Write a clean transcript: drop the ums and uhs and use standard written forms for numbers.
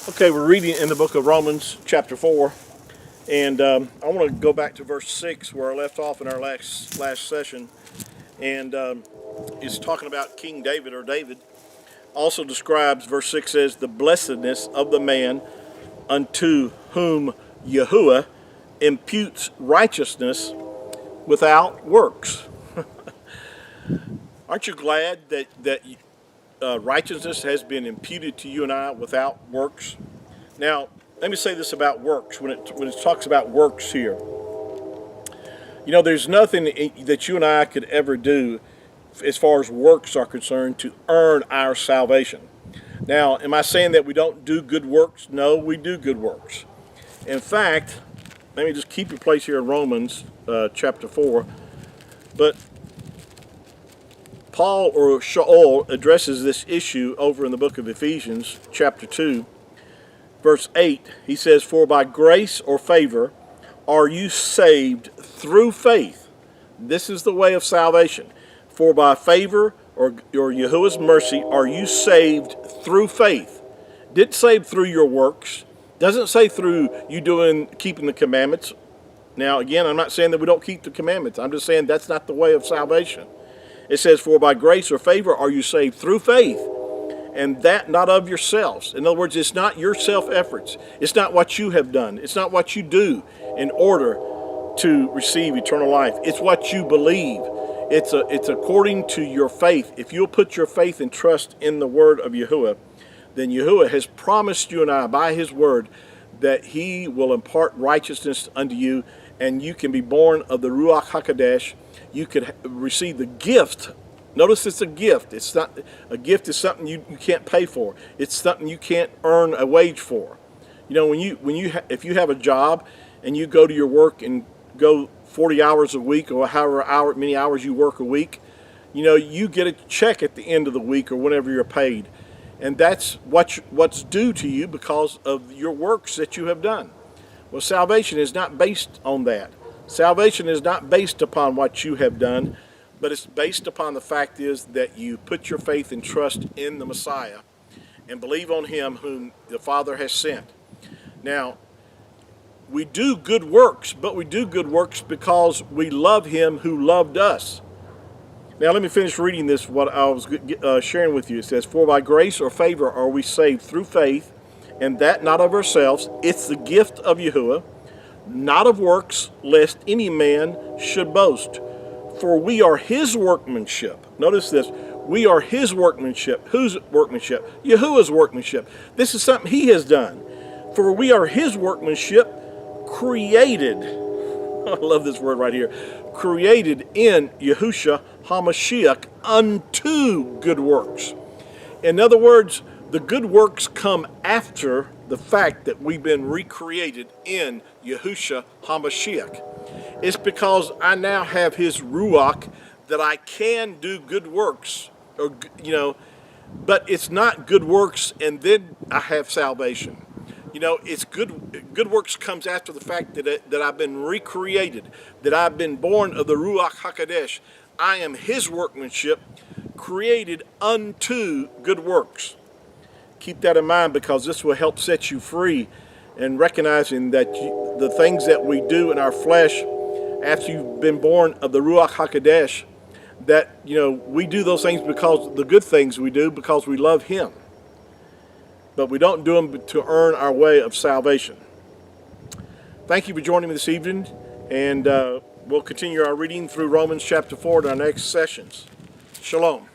Okay, we're reading in the book of Romans, chapter 4, and I want to go back to verse 6 where I left off in our last session, and it's talking about King David, or David. Also describes, verse 6 says, the blessedness of the man unto whom Yahuwah imputes righteousness without works. Aren't you glad that righteousness has been imputed to you and I without works? Now, let me say this about works. When it talks about works here, there's nothing that you and I could ever do as far as works are concerned to earn our salvation. Now, am I saying that we don't do good works? No, we do good works. In fact, let me just keep your place here in Romans chapter 4. But Paul, or Shaul, addresses this issue over in the book of Ephesians chapter 2, verse 8. He says, for by grace or favor are you saved through faith. This is the way of salvation. For by favor or Yahuwah's mercy are you saved through faith. Didn't say through your works. Doesn't say through you keeping the commandments. Now again, I'm not saying that we don't keep the commandments. I'm just saying that's not the way of salvation. It says, for by grace or favor are you saved through faith, and that not of yourselves. In other words, it's not your self-efforts. It's not what you have done. It's not what you do in order to receive eternal life. It's what you believe. It's according to your faith. If you'll put your faith and trust in the word of Yahuwah, then Yahuwah has promised you and I by his word that he will impart righteousness unto you, and you can be born of the Ruach HaKodesh. You could receive the gift. Notice it's a gift. It's not a gift is something you can't pay for. It's something you can't earn a wage for. If you have a job and you go to your work and go 40 hours a week, or however many hours you work a week, you get a check at the end of the week or whenever you're paid. And that's what's due to you because of your works that you have done. Well, salvation is not based on that. Salvation is not based upon what you have done, but it's based upon the fact is that you put your faith and trust in the Messiah and believe on him whom the Father has sent. Now, we do good works, but we do good works because we love him who loved us. Now, let me finish reading this, what I was sharing with you. It says, for by grace or favor are we saved through faith, and that not of ourselves. It's the gift of Yahuwah, not of works, lest any man should boast. For we are his workmanship. Notice this. We are his workmanship. Whose workmanship? Yahuwah's workmanship. This is something he has done. For we are his workmanship, created. I love this word right here. Created in Yahusha HaMashiach unto good works. In other words, the good works come after the fact that we've been recreated in Yahusha HaMashiach. It's because I now have his Ruach that I can do good works, but it's not good works and then I have salvation. It's good works comes after the fact that I've been recreated, that I've been born of the Ruach HaKodesh. I am his workmanship, created unto good works. Keep that in mind, because this will help set you free, and recognizing that the things that we do in our flesh after you've been born of the Ruach HaKodesh, that we do those things because the good things we do because we love him. But we don't do them to earn our way of salvation. Thank you for joining me this evening, and we'll continue our reading through Romans chapter 4 in our next sessions. Shalom.